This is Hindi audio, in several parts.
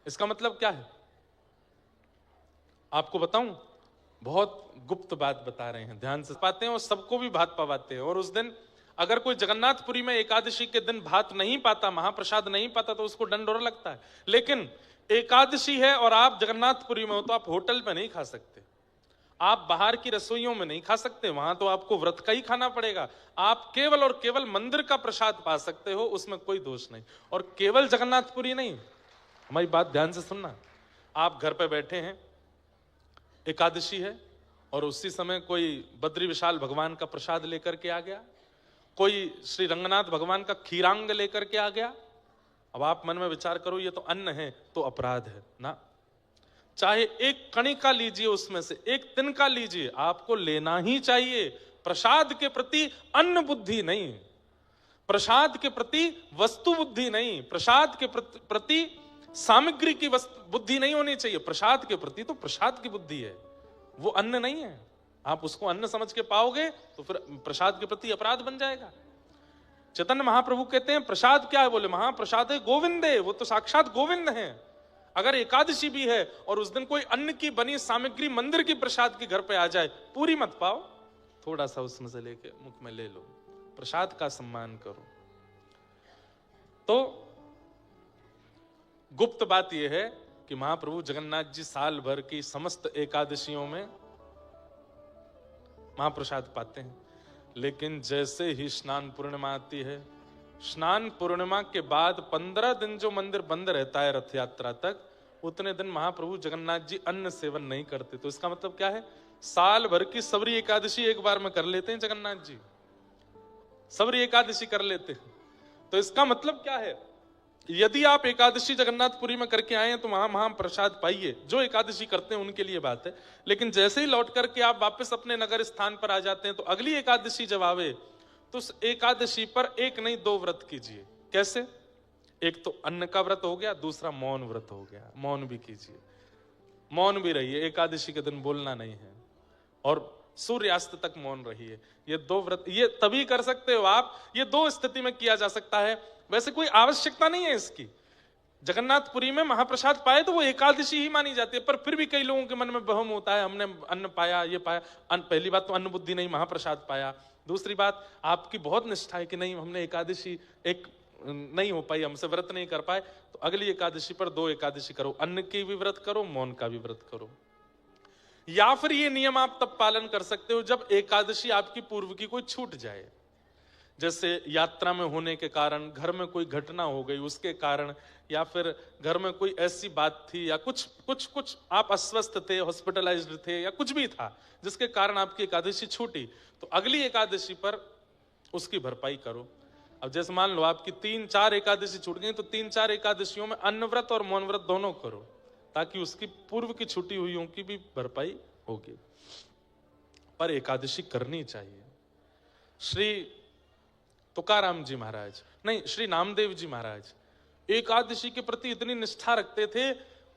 इसका मतलब क्या है? आपको बताऊं, बहुत गुप्त बात बता रहे हैं, ध्यान से पाते हैं और सबको भी भात पवाते हैं। और उस दिन अगर कोई जगन्नाथपुरी में एकादशी के दिन भात नहीं पाता, महाप्रसाद नहीं पाता, तो उसको डंडोरा लगता है। लेकिन एकादशी है और आप जगन्नाथपुरी में हो तो आप होटल में नहीं खा सकते, आप बाहर की रसोइयों में नहीं खा सकते, वहां तो आपको व्रत का ही खाना पड़ेगा। आप केवल और केवल मंदिर का प्रसाद पा सकते हो, उसमें कोई दोष नहीं। और केवल जगन्नाथपुरी नहीं, हमारी बात ध्यान से सुनना। आप घर पे बैठे हैं, एकादशी है, और उसी समय कोई बद्री विशाल भगवान का प्रसाद लेकर के आ गया, कोई श्री रंगनाथ भगवान का खीरांग लेकर के आ गया। अब आप मन में विचार करो, ये तो अन्न है तो अपराध है ना। चाहे एक कणिका लीजिए, उसमें से एक तिनका लीजिए, आपको लेना ही चाहिए। प्रसाद के प्रति अन्न बुद्धि नहीं, प्रसाद के प्रति वस्तु बुद्धि नहीं, प्रसाद के प्रति सामग्री की बुद्धि नहीं होनी चाहिए। प्रसाद के प्रति तो प्रसाद की बुद्धि है, वो अन्न नहीं है। आप उसको अन्न समझ के पाओगे तो फिर प्रसाद के प्रति अपराध बन जाएगा। चैतन्य महाप्रभु कहते हैं प्रसाद क्या है? बोले महाप्रसाद है गोविंदे, वो तो साक्षात गोविंद है। अगर एकादशी भी है और उस दिन कोई अन्न की बनी सामग्री मंदिर की प्रसाद के घर पे आ जाए, पूरी मत पाओ, थोड़ा सा उसमें से लेके मुख में ले लो, प्रसाद का सम्मान करो। तो गुप्त बात यह है कि महाप्रभु जगन्नाथ जी साल भर की समस्त एकादशियों में महाप्रसाद पाते हैं। लेकिन जैसे ही स्नान पूर्णिमा आती है, स्नान पूर्णिमा के बाद 15 दिन जो मंदिर बंद रहता है रथ यात्रा तक, उतने दिन महाप्रभु जगन्नाथ जी अन्न सेवन नहीं करते। तो इसका मतलब क्या है? साल भर की सबरी एकादशी एक बार में कर लेते हैं जगन्नाथ जी, सबरी एकादशी कर लेते हैं। तो इसका मतलब क्या है? यदि आप एकादशी जगन्नाथपुरी में करके आए हैं तो वहां महाप्रसाद पाइए, जो एकादशी करते हैं उनके लिए बात है। लेकिन जैसे ही लौट करके आप वापस अपने नगर स्थान पर आ जाते हैं, तो अगली एकादशी जब आवे तो उस एकादशी पर एक नहीं 2 व्रत कीजिए। कैसे? एक तो अन्न का व्रत हो गया, दूसरा मौन व्रत हो गया, मौन भी कीजिए, मौन भी रहिए। एकादशी के दिन बोलना नहीं है और सूर्यास्त तक मौन रहिए। ये 2 व्रत ये तभी कर सकते हो आप, ये 2 स्थिति में किया जा सकता है। वैसे कोई आवश्यकता नहीं है इसकी। जगन्नाथपुरी में महाप्रसाद पाए तो वो एकादशी ही मानी जाती है, पर फिर भी कई लोगों के मन में वहम होता है, हमने अन्न पाया, ये पाया। पहली बात तो अन्न बुद्धि नहीं, महाप्रसाद पाया। दूसरी बात, आपकी बहुत निष्ठा है कि नहीं हमने एकादशी एक नहीं हो पाई, हमसे व्रत नहीं कर पाए, तो अगली एकादशी पर 2 एकादशी करो, अन्न की भी व्रत करो, मौन का भी व्रत करो। या फिर ये नियम आप तब पालन कर सकते हो जब एकादशी आपकी पूर्व की कोई छूट जाए, जैसे यात्रा में होने के कारण, घर में कोई घटना हो गई उसके कारण, या फिर घर में कोई ऐसी बात थी, या कुछ आप अस्वस्थ थे, हॉस्पिटलाइज्ड थे, या कुछ भी था जिसके कारण आपकी एकादशी छूटी, तो अगली एकादशी पर उसकी भरपाई करो। अब जैसे मान लो आपकी 3-4 एकादशी छूट गई, तो 3-4 एकादशियों में अन्न व्रत और मौन व्रत दोनों करो, ताकि उसकी पूर्व की छुट्टी हुई की भी भरपाई होगी। पर एकादशी करनी चाहिए। श्री तुकाराम जी महाराज, नहीं, श्री नामदेव जी महाराज एकादशी के प्रति इतनी निष्ठा रखते थे,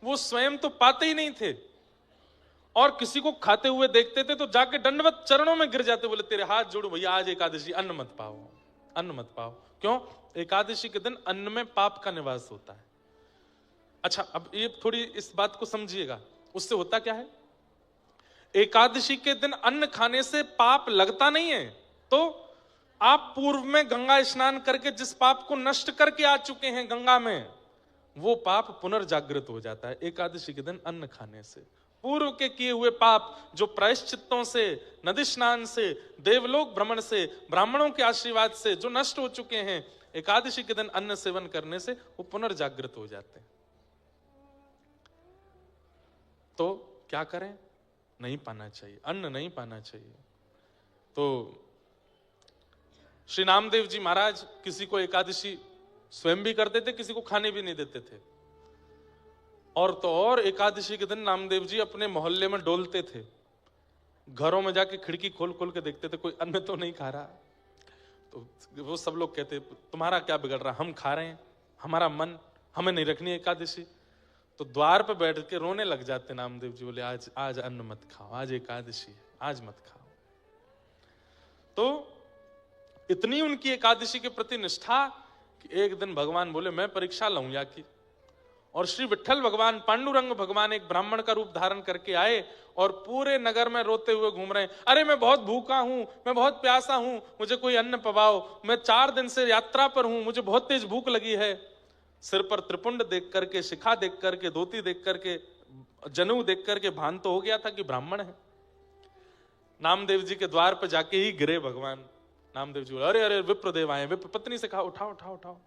वो स्वयं तो पाते ही नहीं थे और किसी को खाते हुए देखते थे तो जाके दंडवत चरणों में गिर जाते, बोले तेरे हाथ जोड़ो भैया, आज एकादशी, अन्न मत पाओ, अन्न मत पाओ। क्यों? एकादशी के दिन अन्न में पाप का निवास होता है। अच्छा, अब ये थोड़ी इस बात को समझिएगा, उससे होता क्या है? एकादशी के दिन अन्न खाने से पाप लगता नहीं है, तो आप पूर्व में गंगा स्नान करके जिस पाप को नष्ट करके आ चुके हैं गंगा में, वो पाप पुनर्जागृत हो जाता है एकादशी के दिन अन्न खाने से। पूर्व के किए हुए पाप जो प्रायश्चित्तों से, नदी स्नान से, देवलोक भ्रमण से, ब्राह्मणों के आशीर्वाद से जो नष्ट हो चुके हैं, एकादशी के दिन अन्न सेवन करने से वो पुनर्जागृत हो जाते हैं। तो क्या करें? नहीं पाना चाहिए, अन्न नहीं पाना चाहिए। तो श्री नामदेव जी महाराज किसी को एकादशी स्वयं भी करते थे, किसी को खाने भी नहीं देते थे। और तो और एकादशी के दिन नामदेव जी अपने मोहल्ले में डोलते थे, घरों में जाके खिड़की खोल खोल के देखते थे कोई अन्न तो नहीं खा रहा। तो वो सब लोग कहते तुम्हारा क्या बिगड़ रहा, हम खा रहे हैं, हमारा मन, हमें नहीं रखनी एकादशी। तो द्वार पे बैठ के रोने लग जाते नामदेव जी, बोले आज आज अन्न मत खाओ, आज एकादशी है, आज मत खाओ। तो इतनी उनकी एकादशी के प्रति निष्ठा कि एक दिन भगवान बोले मैं परीक्षा लूं या की, और श्री विट्ठल भगवान, पांडुरंग भगवान एक ब्राह्मण का रूप धारण करके आए और पूरे नगर में रोते हुए घूम रहे हैं। अरे मैं बहुत भूखा हूं, मैं बहुत प्यासा हूं, मुझे कोई अन्न पवाओ, मैं 4 दिन से यात्रा पर हूं, मुझे बहुत तेज भूख लगी है। सिर पर त्रिपुंड देख करके, शिखा देख करके, धोती देख करके, जनेऊ देख करके भान तो हो गया था कि ब्राह्मण है। नामदेव जी के द्वार पर जाके ही गिरे भगवान। नामदेव जी बोले, अरे अरे विप्रदेव आए। विप्र पत्नी से कहा, उठाओ उठाओ उठाओ,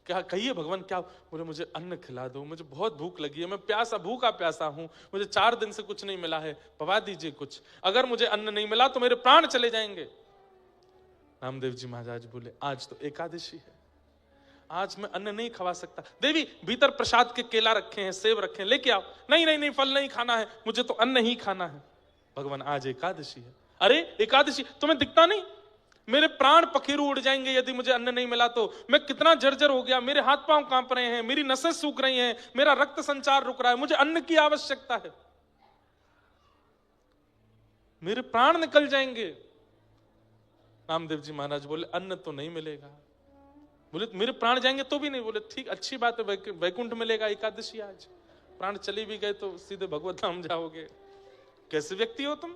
क्या कहिए भगवान, क्या बोले, मुझे अन्न खिला दो, मुझे बहुत भूख लगी है, मैं प्यासा, भूखा प्यासा हूं, मुझे 4 दिन से कुछ नहीं मिला है, पवा दीजिए कुछ, अगर मुझे अन्न नहीं मिला तो मेरे प्राण चले जाएंगे। नामदेव जी महाराज बोले, आज तो एकादशी है, आज मैं अन्न नहीं खवा सकता। देवी भीतर प्रसाद के केला रखे हैं, सेब रखे हैं, लेके आओ। नहीं नहीं नहीं, फल नहीं खाना है, मुझे तो अन्न ही खाना है। भगवान, आज एकादशी है। अरे एकादशी, तुम्हें दिखता नहीं, मेरे प्राण पखेरु उड़ जाएंगे यदि मुझे अन्न नहीं मिला तो। मैं कितना जर्जर हो गया, मेरे हाथ पांव कांप रहे हैं, मेरी नसें सूख रही हैं, मेरा रक्त संचार रुक रहा है, मुझे अन्न की आवश्यकता है, मेरे प्राण निकल जाएंगे। नामदेव जी महाराज बोले, अन्न तो नहीं मिलेगा। बोले, मेरे प्राण जाएंगे तो भी नहीं। बोले, ठीक, अच्छी बात है, वैकुंठ मिलेगा एकादशी आज। प्राण चले भी गए तो सीधे भगवत धाम जाओगे। कैसे व्यक्ति हो तुम,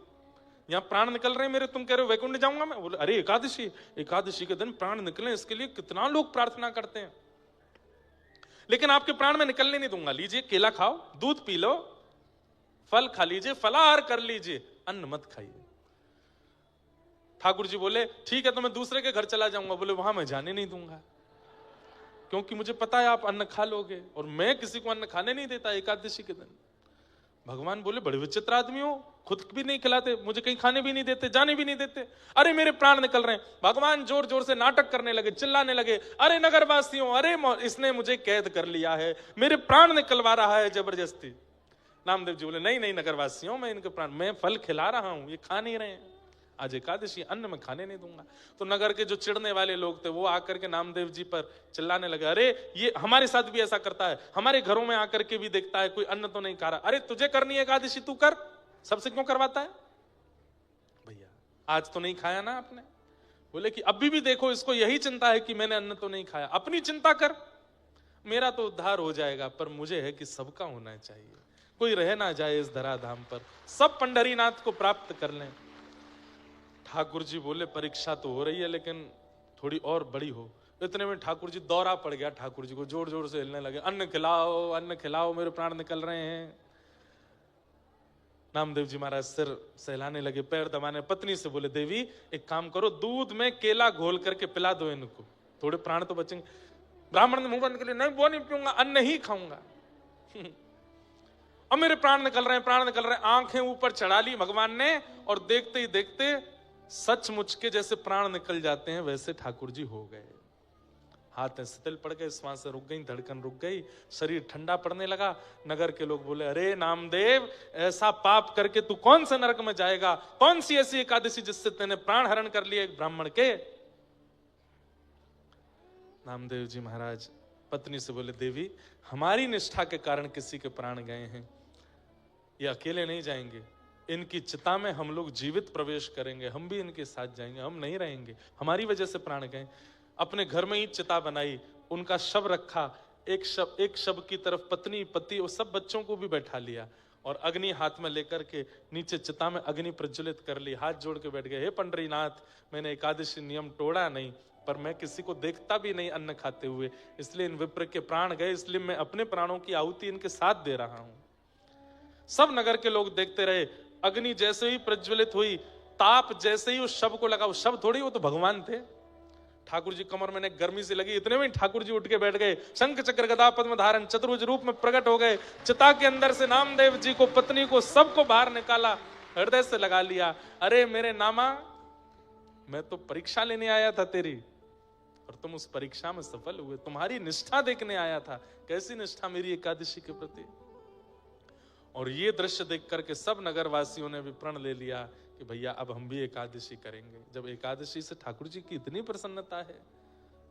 यहां प्राण निकल रहे हैं मेरे, तुम कह रहे हो वैकुंठ जाऊंगा मैं। बोले, अरे एकादशी, एकादशी के दिन प्राण निकले, इसके लिए कितना लोग प्रार्थना करते हैं, लेकिन आपके प्राण में निकलने नहीं दूंगा। लीजिए केला खाओ, दूध पी लो, फल खा लीजिए, फलाहार कर लीजिए, अन्न मत खाइए। ठाकुर जी बोले, ठीक है, तो मैं दूसरे के घर चला जाऊंगा। बोले, वहां मैं जाने नहीं दूंगा, क्योंकि मुझे पता है आप अन्न खा लोगे, और मैं किसी को अन्न खाने नहीं देता एकादशी के दिन। भगवान बोले, बड़े विचित्र आदमी हो, खुद भी नहीं खिलाते, मुझे कहीं खाने भी नहीं देते, जाने भी नहीं देते। अरे मेरे प्राण निकल रहे हैं। भगवान जोर जोर से नाटक करने लगे, चिल्लाने लगे, अरे नगरवासियों, अरे इसने मुझे कैद कर लिया है, मेरे प्राण निकलवा रहा है जबरदस्ती। नामदेव जी बोले, नहीं नहीं नगरवासियों, मैं इनके प्राण, मैं फल खिला रहा हूं, ये खा नहीं रहे हैं, आज एकादशी, अन्न में खाने नहीं दूंगा। तो नगर के जो चिढ़ने वाले लोग थे वो आकर के नामदेव जी पर चिल्लाने लगे, अरे ये हमारे साथ भी ऐसा करता है, हमारे घरों में आकर के भी देखता है, कोई अन्न तो नहीं खा रहा। अरे तुझे करनी है एकादशी, तू कर, सबसे क्यों करवाता है भैया, आज तो नहीं खाया ना आपने। बोले कि अभी भी देखो, इसको यही चिंता है कि मैंने अन्न तो नहीं खाया। अपनी चिंता कर, मेरा तो उद्धार हो जाएगा, पर मुझे है कि सबका होना चाहिए, कोई रह ना जाए इस धराधाम पर, सब पंढरीनाथ को प्राप्त कर लें। ठाकुर जी बोले, परीक्षा तो हो रही है, लेकिन थोड़ी और बड़ी हो। इतने में ठाकुर जी दौरा पड़ गया, ठाकुर जी को जोर जोर से हिलने लगे, अन्न खिलाओ, अन्न खिलाओ, मेरे प्राण निकल रहे हैं। नामदेव जी महाराज सिर सहलाने लगे, पैर दबाने। पत्नी से बोले, देवी एक काम करो, दूध में केला घोल करके पिला दो इनको, थोड़े प्राण तो बचेंगे। ब्राह्मण ने मुंह बंद कर लिया, नहीं वो नहीं पीऊंगा, अन्न ही खाऊंगा। अब मेरे प्राण निकल रहे हैं, प्राण निकल रहे हैं। आंखें ऊपर चढ़ा ली भगवान ने, और देखते ही देखते सचमुच के जैसे प्राण निकल जाते हैं वैसे ठाकुर जी हो गए। हाथ शिथिल पड़ गए, श्वास रुक गई, धड़कन रुक गई, शरीर ठंडा पड़ने लगा। नगर के लोग बोले, अरे नामदेव, ऐसा पाप करके तू कौन से नरक में जाएगा, कौन सी ऐसी एकादशी जिससे तेने प्राण हरण कर लिए एक ब्राह्मण के। नामदेव जी महाराज पत्नी से बोले, देवी हमारी निष्ठा के कारण किसी के प्राण गए हैं, ये अकेले नहीं जाएंगे, इनकी चिता में हम लोग जीवित प्रवेश करेंगे, हम भी इनके साथ जाएंगे, हम नहीं रहेंगे, हमारी वजह से प्राण गए। अपने घर में ही चिता बनाई, उनका शव रखा, एक शव की तरफ पत्नी पति और सब बच्चों को भी बैठा लिया, और अग्नि हाथ में लेकर के नीचे चिता में अग्नि प्रज्वलित कर ली। हाथ जोड़ के बैठ गए, हे पंडरीनाथ, मैंने एकादशी नियम तोड़ा नहीं, पर मैं किसी को देखता भी नहीं अन्न खाते हुए, इसलिए इन विप्र के प्राण गए, इसलिए मैं अपने प्राणों की आहुति इनके साथ दे रहा हूं। सब नगर के लोग देखते रहे। अग्नि जैसे ही प्रज्वलित हुई, ताप जैसे ही उस शव को लगा, उस शव थोड़ी, वो तो भगवान थे। ठाकुर जी कमर में गर्मी से लगी, इतने में ठाकुर जी उठ के बैठ गए, शंख चक्र गदा पद्म धारण चतुर्भुज रूप में प्रकट हो गए। चिता के अंदर से नामदेव जी को, पत्नी को, सबको बाहर निकाला, हृदय से लगा लिया। अरे मेरे नामा, मैं तो परीक्षा लेने आया था तेरी, और तुम उस परीक्षा में सफल हुए, तुम्हारी निष्ठा देखने आया था, कैसी निष्ठा मेरी एकादशी के प्रति। और ये दृश्य देख करके सब नगरवासियों ने भी प्रण ले लिया कि भैया अब हम भी एकादशी करेंगे। जब एकादशी से ठाकुर जी की इतनी प्रसन्नता है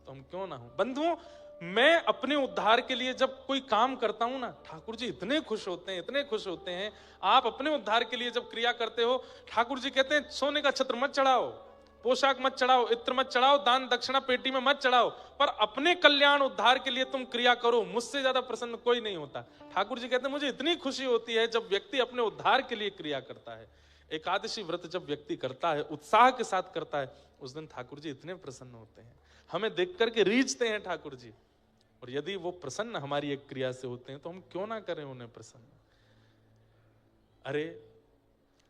तो हम क्यों ना हो। बंधुओं, मैं अपने उद्धार के लिए जब कोई काम करता हूं ना, ठाकुर जी इतने खुश होते हैं, इतने खुश होते हैं। आप अपने उद्धार के लिए जब क्रिया करते हो, ठाकुर जी कहते हैं सोने का छत्र मत चढ़ाओ, पोशाक मत चढ़ाओ, इत्र मत चढ़ाओ, दान दक्षिणा पेटी में मत चढ़ाओ, पर अपने कल्याण उद्धार के लिए तुम क्रिया करो, मुझसे ज्यादा प्रसन्न कोई नहीं होता। ठाकुर जी कहते हैं मुझे इतनी खुशी होती है जब व्यक्ति अपने उद्धार के लिए क्रिया करता है। एकादशी व्रत जब व्यक्ति करता है, उत्साह के साथ करता है, उस दिन ठाकुर जी इतने प्रसन्न होते हैं, हमें देख करके रीझते हैं ठाकुर जी। और यदि वो प्रसन्न हमारी एक क्रिया से होते हैं तो हम क्यों ना करें उन्हें प्रसन्न। अरे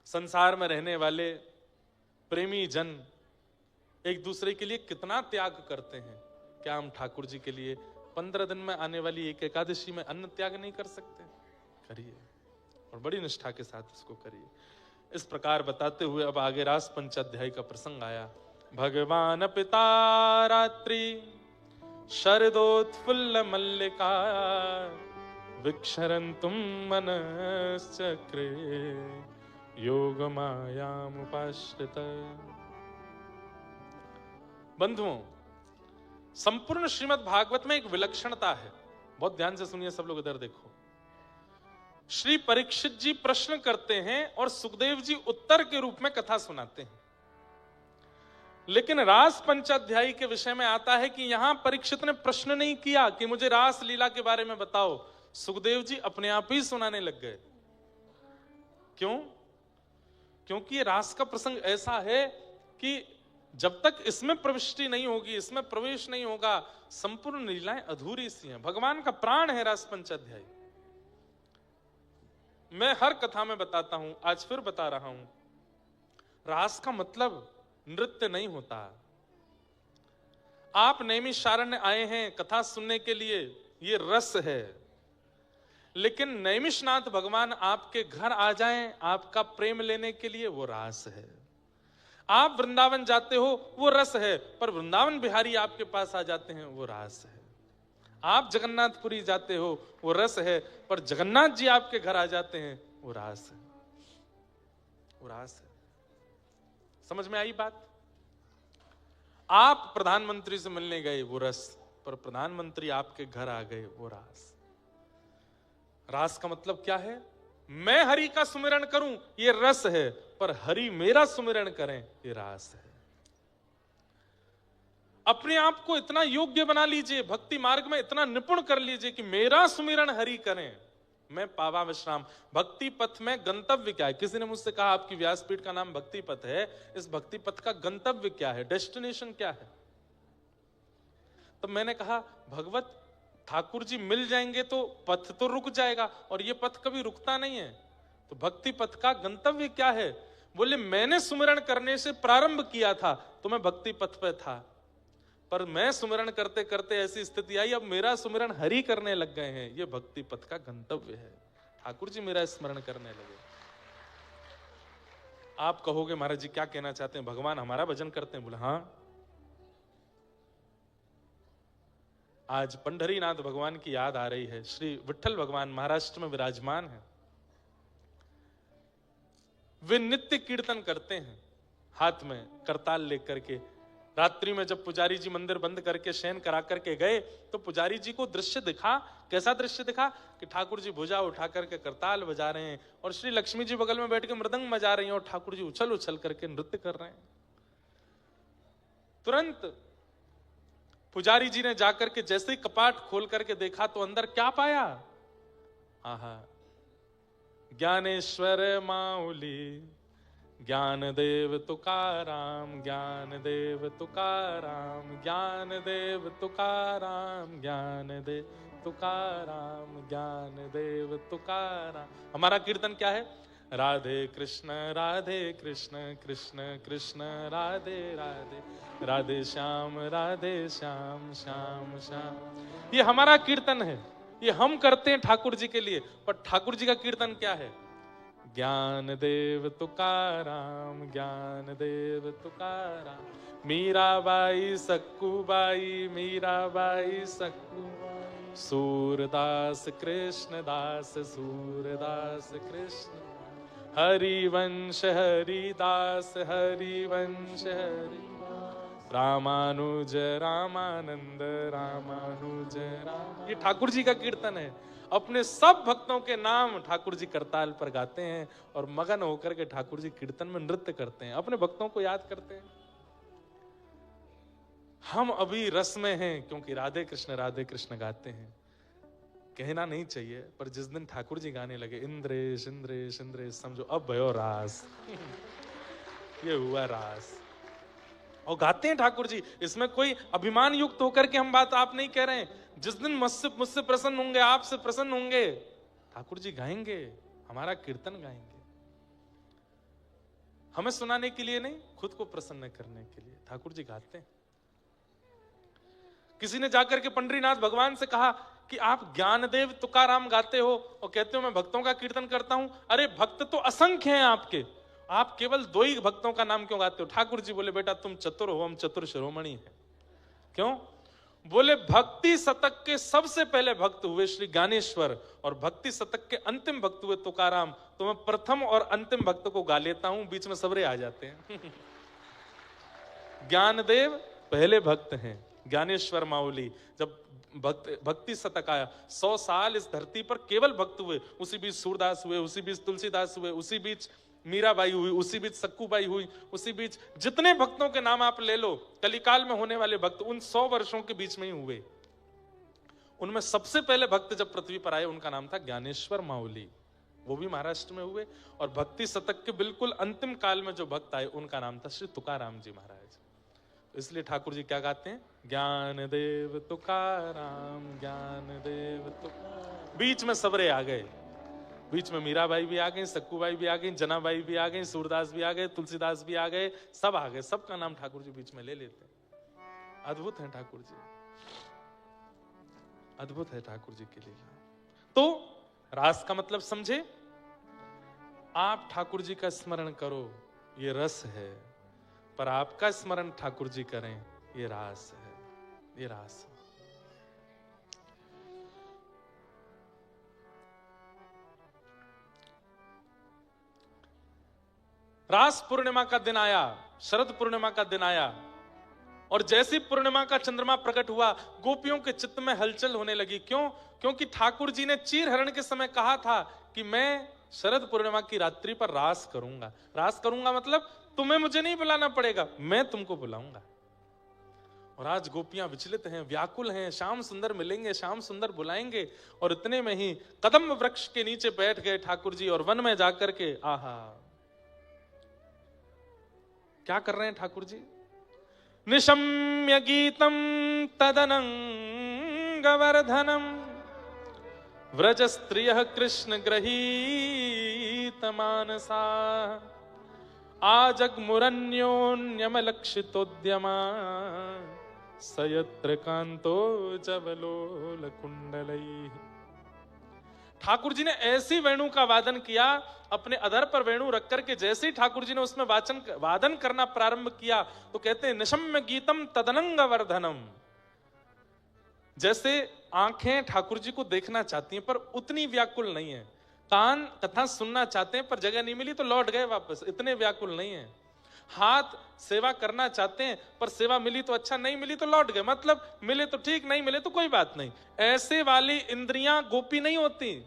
संसार में रहने वाले प्रेमी जन एक दूसरे के लिए कितना त्याग करते हैं, क्या हम ठाकुर जी के लिए 15 दिन में आने वाली एक एकादशी में अन्न त्याग नहीं कर सकते? करिए, और बड़ी निष्ठा के साथ इसको करिए। इस प्रकार बताते हुए अब आगे रास पंचाध्याय का प्रसंग आया। भगवान पिता रात्रि शरदोत्फुल्ल मल्लिका विक्षरन्तुम मनश्चक्रे योग मायामुपाश्रित। बंधुओं, संपूर्ण श्रीमद् भागवत में एक विलक्षणता है, बहुत ध्यान से सुनिए सब लोग, इधर देखो। श्री परीक्षित जी प्रश्न करते हैं और सुखदेव जी उत्तर के रूप में कथा सुनाते हैं। लेकिन रास पंचाध्यायी के विषय में आता है कि यहां परीक्षित ने प्रश्न नहीं किया कि मुझे रास लीला के बारे में बताओ, सुखदेव जी अपने आप ही सुनाने लग गए। क्यों? क्योंकि रास का प्रसंग ऐसा है कि जब तक इसमें प्रविष्टि नहीं होगी, इसमें प्रवेश नहीं होगा, संपूर्ण लीलाएं अधूरी सी हैं। भगवान का प्राण है रास पंचाध्यायी। मैं हर कथा में बताता हूं, आज फिर बता रहा हूं, रास का मतलब नृत्य नहीं होता। आप नैमिषारण्य आए हैं कथा सुनने के लिए, ये रस है। लेकिन नैमिषनाथ भगवान आपके घर आ जाएं आपका प्रेम लेने के लिए, वो रास है। आप वृंदावन जाते हो, वो रस है, पर वृंदावन बिहारी आपके पास आ जाते हैं, वो रास है। आप जगन्नाथपुरी जाते हो, वो रस है, पर जगन्नाथ जी आपके घर आ जाते हैं, वो रास है, वो रास है। समझ में आई बात? आप प्रधानमंत्री से मिलने गए, वो रस, पर प्रधानमंत्री आपके घर आ गए, वो रास। रास का मतलब क्या है? मैं हरि का सुमिरन करूं, ये रस है, पर हरि मेरा सुमिरन करें, ये रास है। अपने आप को इतना योग्य बना लीजिए, भक्ति मार्ग में इतना निपुण कर लीजिए कि मेरा सुमिरन हरि करें, मैं पावा विश्राम। भक्ति पथ में गंतव्य क्या है? किसी ने मुझसे कहा आपकी व्यासपीठ का नाम भक्ति पथ है, इस भक्ति पथ का गंतव्य क्या है, डेस्टिनेशन क्या है? तब मैंने कहा भगवत ठाकुर जी मिल जाएंगे तो पथ तो रुक जाएगा, और ये पथ कभी रुकता नहीं है। तो भक्ति पथ का गंतव्य क्या है? बोले मैंने सुमिरन करने से प्रारंभ किया था तो मैं भक्ति पथ पे था, पर मैं सुमिरन करते करते ऐसी स्थिति आई, अब मेरा सुमिरन हरि करने लग गए हैं, ये भक्ति पथ का गंतव्य है। ठाकुर जी मेरा स्मरण करने लगे। आप कहोगे महाराज जी क्या कहना चाहते हैं, भगवान हमारा भजन करते हैं? बोले हाँ। आज पंढरीनाथ भगवान की याद आ रही है। श्री विठ्ठल भगवान महाराष्ट्र में विराजमान है। वे नित्य कीर्तन करते हैं, हाथ में करताल लेकर के। रात्रि में जब पुजारी जी मंदिर बंद करके शयन करा करके गए तो पुजारी जी को दृश्य दिखा। कैसा दृश्य दिखा? कि ठाकुर जी भुजा उठा करके करताल बजा रहे हैं और श्री लक्ष्मी जी बगल में बैठ के मृदंग बजा रही हैं और ठाकुर जी उछल उछल करके नृत्य कर रहे हैं। तुरंत पुजारी जी ने जाकर के जैसे ही कपाट खोल करके देखा तो अंदर क्या पाया? आहा, ज्ञानेश्वर माऊली, ज्ञान देव तुकाराम, ज्ञान देव तुकाराम, ज्ञान देव तुकाराम, ज्ञान देव तुकाराम, ज्ञान देव तुकाराम। हमारा कीर्तन क्या है? राधे कृष्ण कृष्ण कृष्ण राधे राधे, राधे श्याम श्याम श्याम। ये हमारा कीर्तन है, ये हम करते हैं ठाकुर जी के लिए। पर ठाकुर जी का कीर्तन क्या है? ज्ञान देव तुकाराम, ज्ञान देव तुकाराम। मीराबाई सक्कूबाई, मीराबाई सक्कूबाई, सूरदास कृष्णदास, सूरदास कृष्ण, हरिवंश हरिदास, हरिवंश हरि, रामानुज रामानंद, रामानुज राम। ये ठाकुर जी का कीर्तन है। अपने सब भक्तों के नाम ठाकुर जी करताल पर गाते हैं और मगन होकर के ठाकुर जी कीर्तन में नृत्य करते हैं, अपने भक्तों को याद करते हैं। हम अभी रस में हैं, क्योंकि राधे कृष्ण गाते हैं। कहना नहीं चाहिए, पर जिस दिन ठाकुर जी गाने लगे इंद्रेश इंद्रेश इंद्रेश, समझो अब भयो रास। ये हुआ रास। और गाते हैं ठाकुर जी, इसमें कोई अभिमान युक्त होकर के हम बात आप नहीं कह रहे हैं। जिस दिन मुझसे प्रसन्न होंगे, आपसे प्रसन्न होंगे, ठाकुर जी गाएंगे, हमारा कीर्तन गाएंगे। हमें सुनाने के लिए नहीं, खुद को प्रसन्न करने के लिए ठाकुर जी गाते हैं। किसी ने जाकर के पंडरीनाथ भगवान से कहा कि आप ज्ञानदेव तुकाराम गाते हो और कहते हो मैं भक्तों का कीर्तन करता हूं। अरे भक्त तो असंख्य हैं आपके, आप केवल 2 ही भक्तों का नाम क्यों गाते हो? ठाकुर जी बोले बेटा तुम चतुर हो, हम चतुर शिरोमणि हैं। क्यों? बोले भक्ति शतक के सबसे पहले भक्त हुए श्री ज्ञानेश्वर, और भक्ति शतक के अंतिम भक्त हुए तुकाराम। तो मैं प्रथम और अंतिम भक्त को गा लेता हूं, बीच में सबरे आ जाते हैं। ज्ञानदेव पहले भक्त हैं, ज्ञानेश्वर माउली जब भक्ति शतक आया, 100 साल इस धरती पर केवल भक्त हुए। उसी बीच सूरदास हुए, उसी बीच तुलसीदास हुए, उसी बीच मीराबाई हुई, उसी बीच सक्कूबाई हुई, उसी बीच जितने भक्तों के नाम आप ले लो, कलिकाल में होने वाले भक्त उन 100 वर्षों के बीच में ही हुए। उनमें सबसे पहले भक्त जब पृथ्वी पर आए, उनका नाम था ज्ञानेश्वर माउली, वो भी महाराष्ट्र में हुए। और भक्ति शतक के बिल्कुल अंतिम काल में जो भक्त आए, उनका नाम था श्री तुकाराम जी महाराज। इसलिए ठाकुर जी क्या गाते हैं? ज्ञानदेव तुकाराम, ज्ञानदेव तुकाराम। बीच में सबरे आ गए, बीच में मीराबाई भी आ गई, सक्कूबाई भी आ गई, जनाबाई भी आ गई, सूरदास भी आ गए, तुलसीदास भी आ गए, सब आ गए। सबका नाम ठाकुर जी बीच में ले लेते हैं। अद्भुत है ठाकुर जी, अद्भुत है ठाकुर जी की लीला। तो रास का मतलब समझे? आप ठाकुर जी का स्मरण करो, ये रस है, पर आपका स्मरण ठाकुर जी करें, ये रास है, ये रास है। रास पूर्णिमा का दिन आया, शरद पूर्णिमा का दिन आया, और जैसी पूर्णिमा का चंद्रमा प्रकट हुआ, गोपियों के चित्त में हलचल होने लगी। क्यों? क्योंकि ठाकुर जी ने चीर हरण के समय कहा था कि मैं शरद पूर्णिमा की रात्रि पर रास करूंगा। रास करूंगा मतलब तुम्हें मुझे नहीं बुलाना पड़ेगा, मैं तुमको बुलाऊंगा। और आज गोपियां विचलित हैं, व्याकुल हैं, श्याम सुंदर मिलेंगे, श्याम सुंदर बुलाएंगे। और इतने में ही कदम वृक्ष के नीचे बैठ गए ठाकुर जी, और वन में जाकर के आहा क्या कर रहे हैं ठाकुर जी? निशम्य गीतम तदनंगवर्धनम व्रज स्त्रियः कृष्ण गृहीत मानसा आजग्मुरन्योन्यमलक्षितोद्यमा सयत्र कांतो जवलोल कुंडलैः। ठाकुर जी ने ऐसी वेणु का वादन किया, अपने अधर पर वेणु रख करके जैसे ही ठाकुर जी ने उसमें वादन करना प्रारंभ किया, तो कहते हैं निशम्य गीतम तदनंग वर्धनम। जैसे आंखें ठाकुर जी को देखना चाहती हैं पर उतनी व्याकुल नहीं है, कान कथा सुनना चाहते हैं पर जगह नहीं मिली तो लौट गए वापस, इतने व्याकुल नहीं है। हाथ सेवा करना चाहते हैं पर सेवा मिली तो अच्छा, नहीं मिली तो लौट गए, मतलब मिले तो ठीक, नहीं मिले तो कोई बात नहीं। ऐसे वाली इंद्रियां गोपी नहीं होती।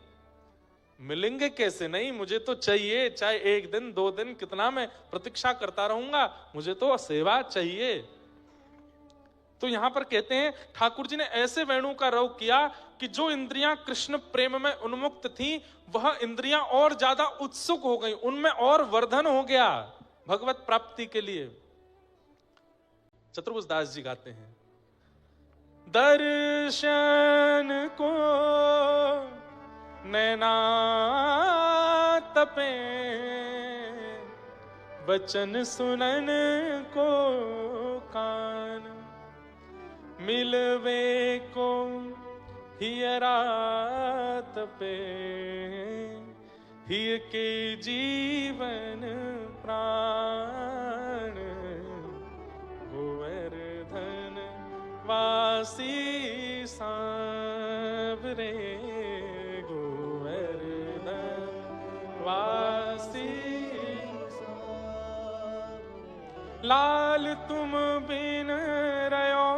मिलेंगे कैसे? नहीं, मुझे तो चाहिए, चाहे 1 दिन 2 दिन कितना मैं प्रतीक्षा करता रहूंगा, मुझे तो सेवा चाहिए। तो यहां पर कहते हैं ठाकुर जी ने ऐसे वेणु का रव किया कि जो इंद्रियां कृष्ण प्रेम में उन्मुक्त थी, वह इंद्रियां और ज्यादा उत्सुक हो गई, उनमें और वर्धन हो गया भगवत प्राप्ति के लिए। चतुर्भुज दास जी गाते हैं, दर्शन को नैना तपे, वचन सुनन को कान, मिलवे को हियरा तपे, हिय के जीवन प्राण, गोवर्धन वासी सांवरे, वासी लाल तुम बिन रयो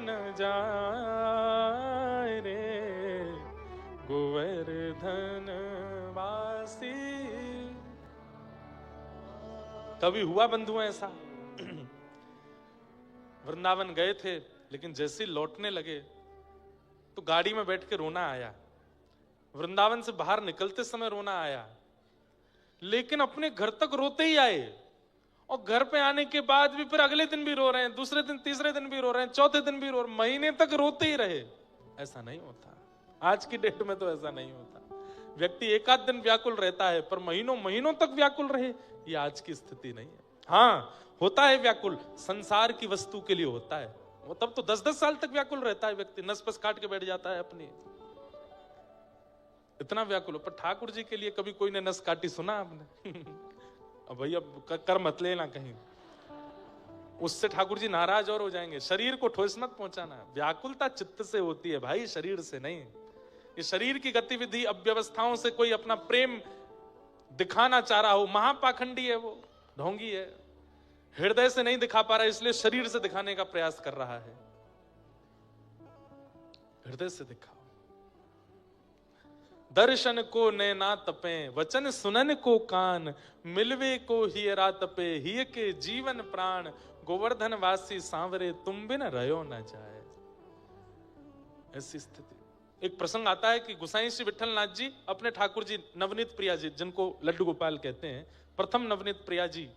न जाए रे, गोवर्धन वासी। कभी हुआ बंधुओं ऐसा? वृंदावन गए थे, लेकिन जैसे ही लौटने लगे तो गाड़ी में बैठ के रोना आया। वृंदावन से बाहर निकलते समय रोना आया, लेकिन अपने घर तक रोते ही आए, और घर पे आने के बाद भी फिर अगले दिन भी रो रहे हैं, दूसरे दिन, तीसरे दिन भी रो रहे हैं, चौथे दिन भी रो रहे हैं, महीने तक रोते ही रहे। ऐसा नहीं होता, आज की डेट में तो ऐसा नहीं होता। व्यक्ति एक आध दिन व्याकुल रहता है, पर महीनों महीनों तक व्याकुल रहे, ये आज की स्थिति नहीं है। हाँ, होता है व्याकुल, संसार की वस्तु के लिए होता है, वो तब तो 10-10 साल तक व्याकुल रहता है व्यक्ति, नस पस काट के बैठ जाता है अपनी, इतना व्याकुल हो। पर ठाकुर जी के लिए कभी कोई ने नस काटी सुना आपने? अब भैया कर मत लेना कहीं, उससे ठाकुर जी नाराज और हो जाएंगे। शरीर को ठोस मत पहुंचाना, व्याकुलता चित्त से होती है भाई, शरीर से नहीं। ये शरीर की गतिविधि अव्यवस्थाओं से कोई अपना प्रेम दिखाना चाह रहा हो, महापाखंडी है वो, ढोंगी है, हृदय से नहीं दिखा पा रहा, इसलिए शरीर से दिखाने का प्रयास कर रहा है। हृदय से दिखाओ। दर्शन को नैना तपे, वचन सुनन को कान, मिलवे को हियरा तपे, हिय के जीवन प्राण, गोवर्धन वासी सांवरे, तुम बिन रहो न जाए। ऐसी स्थिति। एक प्रसंग आता है कि गोसाई श्री विठल नाथ जी अपने ठाकुर जी नवनीत प्रिया जी, जिनको लड्डू गोपाल कहते हैं, प्रथम नवनीत प्रिया जी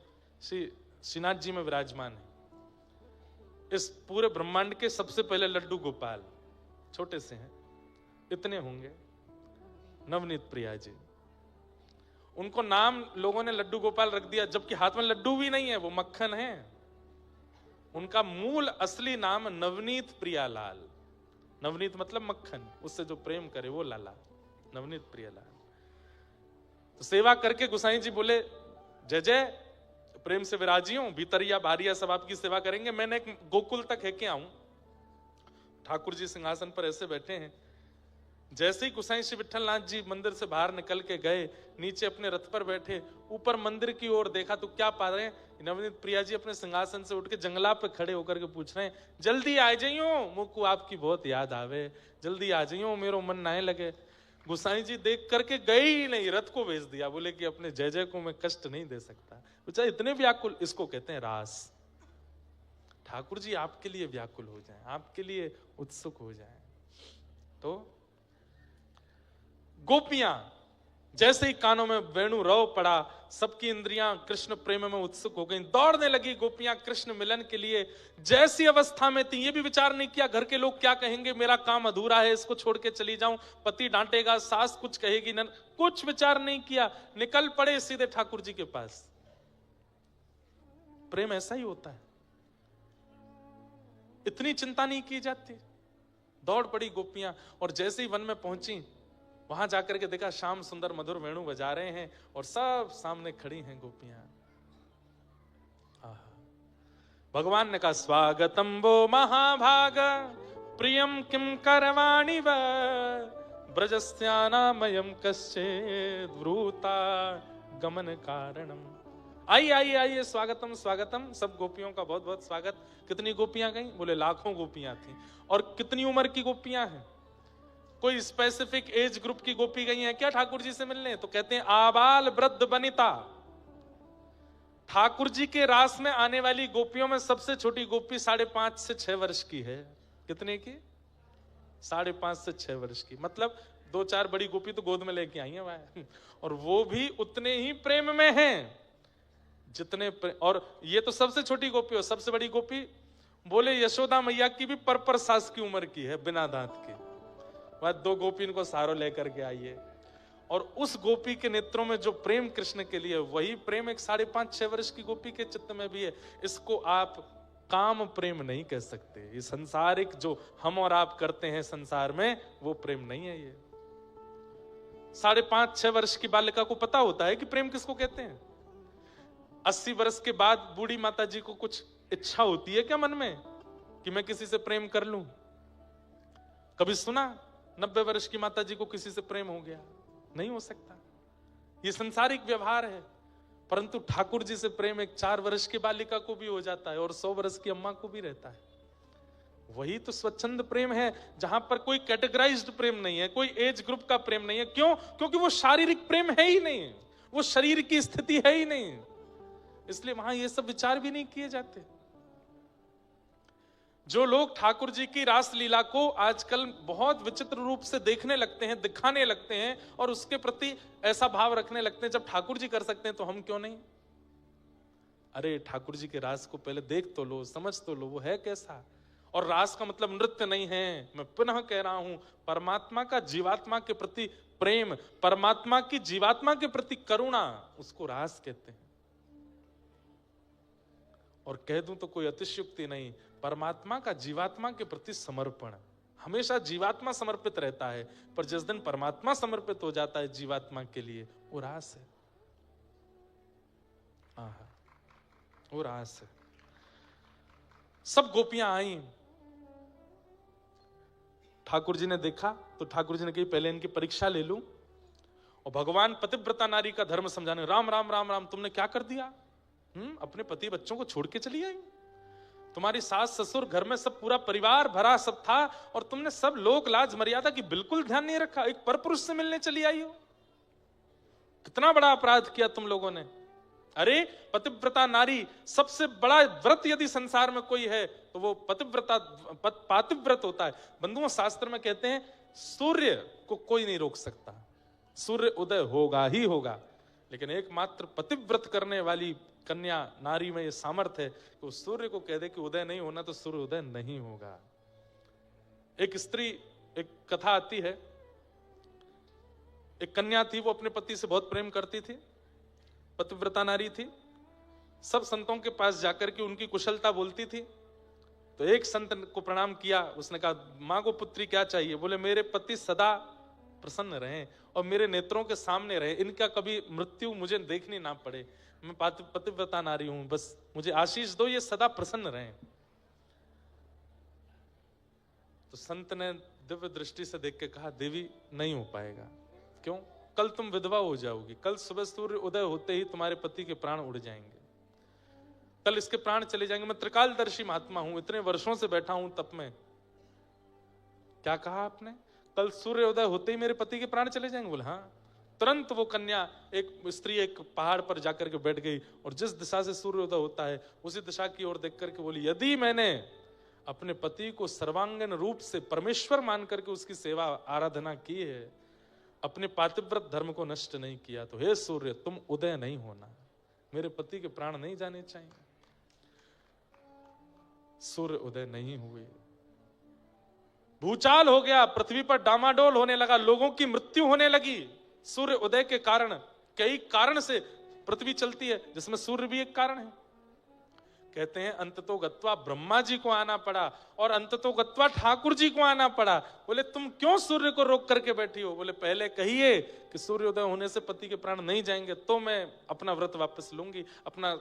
श्री श्रीनाथ जी में विराजमान है। इस पूरे ब्रह्मांड के सबसे पहले लड्डू गोपाल, छोटे से हैं, इतने होंगे, नवनीत प्रिया जी। उनको नाम लोगों ने लड्डू गोपाल रख दिया, जबकि हाथ में लड्डू भी नहीं है, वो मक्खन है। उनका मूल असली नाम नवनीत प्रियालाल, नवनीत मतलब मक्खन, उससे जो प्रेम करे वो लाला, नवनीत प्रियालाल। तो सेवा करके गोसाई जी बोले, जय जय, प्रेम से विराजी हूं, भीतरिया बाहरिया सब आपकी सेवा करेंगे, मैंने एक गोकुल तक है के आऊं। ठाकुर जी सिंहासन पर ऐसे बैठे हैं, जैसे ही गोसाई श्री विठल नाथ जी मंदिर से बाहर निकल के गए, नीचे अपने रथ पर बैठे, ऊपर मंदिर की ओर देखा तो क्या पा रहे हैं, नवनीत प्रिया जी अपने सिंहासन से उठ के जंगला पे खड़े होकर के पूछ रहे हैं, जल्दी आ जाइयो, मुझको आपकी बहुत याद आवे, जल्दी आ जाइयो, मेरो मन ना लगे। गोसाई जी देख करके गए ही नहीं, रथ को भेज दिया, बोले कि अपने जय जय को मैं कष्ट नहीं दे सकता। चाहे इतने व्याकुल, इसको कहते हैं रास। ठाकुर जी आपके लिए व्याकुल हो जाएं, आपके लिए उत्सुक हो जाएं। तो गोपियां जैसे ही कानों में वेणु रव पड़ा, सबकी इंद्रियां कृष्ण प्रेम में उत्सुक हो गईं, दौड़ने लगी गोपियां कृष्ण मिलन के लिए। जैसी अवस्था में थी, ये भी विचार नहीं किया घर के लोग क्या कहेंगे, मेरा काम अधूरा है, इसको छोड़ के चली जाऊं, पति डांटेगा, सास कुछ कहेगी, न कुछ विचार नहीं किया, निकल पड़े सीधे ठाकुर जी के पास। प्रेम ऐसा ही होता है, इतनी चिंता नहीं की जाती। दौड़ पड़ी गोपियां, और जैसे ही वन में पहुंची, वहां जाकर के देखा श्याम सुंदर मधुर वेणु बजा रहे हैं, और सब सामने खड़ी हैं गोपियां। भगवान ने कहा, स्वागतम वो महाभाग, प्रियम किम करवाणि व, ब्रजस्यानामयम कश्चित् ब्रूता गमन कारणम। आइए आइए आइए, स्वागतम स्वागतम, सब गोपियों का बहुत बहुत स्वागत। कितनी गोपियां गई? बोले लाखों गोपियां थी। और कितनी उम्र की गोपियां हैं? कोई स्पेसिफिक एज ग्रुप की गोपी गई हैं क्या ठाकुर जी से मिलने? तो कहते हैं आबाल वृद्ध बनिता। ठाकुर जी के रास में आने वाली गोपियों में सबसे छोटी गोपी 5.5 से 6 वर्ष की है। कितने की? 5.5 से 6 वर्ष की। मतलब 2-4 बड़ी गोपी तो गोद में लेके आई है, और वो भी उतने ही प्रेम में हैं जितने और ये तो सबसे छोटी गोपी हो। सबसे बड़ी गोपी बोले यशोदा मैया की भी पर सास की उम्र की है, बिना दांत की। वह 2 गोपी इनको सारो लेकर के आइए, और उस गोपी के नेत्रों में जो प्रेम कृष्ण के लिए, वही प्रेम एक 5.5-6 वर्ष की गोपी के चित्त में भी है। इसको आप काम प्रेम नहीं कह सकते। ये संसारिक जो हम और आप करते हैं संसार में, वो प्रेम नहीं है। ये 5.5-6 वर्ष की बालिका को पता होता है कि प्रेम किसको कहते हैं। 80 वर्ष के बाद बूढ़ी माता जी को कुछ इच्छा होती है क्या मन में कि मैं किसी से प्रेम कर लूं? कभी सुना 90 वर्ष की माता जी को किसी से प्रेम हो गया? नहीं हो सकता। ये संसारिक व्यवहार है। परंतु ठाकुर जी से प्रेम एक 4 वर्ष की बालिका को भी हो जाता है, और 100 वर्ष की अम्मा को भी रहता है। वही तो स्वच्छंद प्रेम है, जहां पर कोई कैटेगराइज्ड प्रेम नहीं है, कोई एज ग्रुप का प्रेम नहीं है। क्यों? क्योंकि वो शारीरिक प्रेम है ही नहीं, वो शरीर की स्थिति है ही नहीं, इसलिए वहां ये सब विचार भी नहीं किए जाते। जो लोग ठाकुर जी की रास लीला को आजकल बहुत विचित्र रूप से देखने लगते हैं, दिखाने लगते हैं और उसके प्रति ऐसा भाव रखने लगते हैं, जब ठाकुर जी कर सकते हैं तो हम क्यों नहीं? अरे ठाकुर जी के रास को पहले देख तो लो, समझ तो लो, वो है कैसा। और रास का मतलब नृत्य नहीं है, मैं पुनः कह रहा हूं, परमात्मा का जीवात्मा के प्रति प्रेम, परमात्मा की जीवात्मा के प्रति करुणा, उसको रास कहते हैं। और कह दूं तो कोई अतिशयोक्ति नहीं, परमात्मा का जीवात्मा के प्रति समर्पण। हमेशा जीवात्मा समर्पित रहता है, पर जिस दिन परमात्मा समर्पित हो जाता है जीवात्मा के लिए, वो रास है। वो रास है। सब गोपियां आई, ठाकुर जी ने देखा तो ठाकुर जी ने कही पहले इनकी परीक्षा ले लूं। और भगवान पतिव्रता नारी का धर्म समझाने, राम राम राम राम, तुमने क्या कर दिया? अपने पति बच्चों को छोड़ के चली आई। तुम्हारी सास ससुर, घर में सब पूरा परिवार भरा सब था, और तुमने सब लोक लाज मर्यादा की बिल्कुल ध्यान नहीं रखा, एक परपुरुष से मिलने चली आई हो। कितना बड़ा अपराध किया तुम लोगों ने। अरे पतिव्रता नारी, सबसे बड़ा व्रत यदि संसार में कोई है तो वो पातिव्रत होता है। बंधुओं, शास्त्र में कहते हैं सूर्य को कोई नहीं रोक सकता, सूर्य उदय होगा ही होगा, लेकिन एकमात्र पतिव्रत करने वाली कन्या नारी में ये सामर्थ्य है कि वो सूर्य को कह दे कि उदय नहीं होना तो सूर्य उदय नहीं होगा। एक स्त्री, एक कथा आती है, एक कन्या थी, वो अपने पति से बहुत प्रेम करती थी, पतिव्रता नारी थी, सब संतों के पास जाकर के उनकी कुशलता बोलती थी। तो एक संत को प्रणाम किया, उसने कहा मां को पुत्री क्या चाहिए? बोले मेरे पति सदा प्रसन्न रहें और मेरे नेत्रों के सामने रहे, इनका कभी मृत्यु मुझे देखनी ना पड़े, मैं पतिव्रता नारी हूं, बस मुझे आशीष दो, ये सदा प्रसन्न रहें। तो संत ने दिव्य दृष्टि से देख के कहा देवी नहीं हो पाएगा। क्यों? कल तुम विधवा हो जाओगी, कल सुबह सूर्य उदय होते ही तुम्हारे पति के प्राण उड़ जाएंगे, कल इसके प्राण चले जाएंगे। मैं त्रिकालदर्शी महात्मा हूं, इतने वर्षों से बैठा हूं तप में। क्या कहा आपने? कल सूर्य उदय होते ही मेरे पति के प्राण चले जाएंगे? बोले हाँ। तुरंत वो कन्या, एक स्त्री, एक पहाड़ पर जाकर के बैठ गई और जिस दिशा से सूर्य उदय होता है उसी दिशा की ओर देख करके बोली यदि मैंने अपने पति को सर्वांगीण रूप से परमेश्वर मान करके उसकी सेवा आराधना की है, अपने पातिव्रत धर्म को नष्ट नहीं किया, तो हे सूर्य तुम उदय नहीं होना, मेरे पति के प्राण नहीं जाने चाहिए। सूर्य उदय नहीं हुए, भूचाल हो गया, पृथ्वी पर डामाडोल होने लगा, लोगों की मृत्यु होने लगी सूर्य उदय के कारण। कई कारण से पृथ्वी चलती है, जिसमें सूर्य भी एक कारण है। कहते हैं अंततो गत्वा ब्रह्मा जी को आना पड़ा और अंततो गत्वा ठाकुर जी को आना पड़ा। बोले तुम क्यों सूर्य को रोक करके बैठी हो? बोले पहले कहिए कि सूर्योदय होने से पति के प्राण नहीं जाएंगे तो मैं अपना व्रत वापस लूंगी, अपना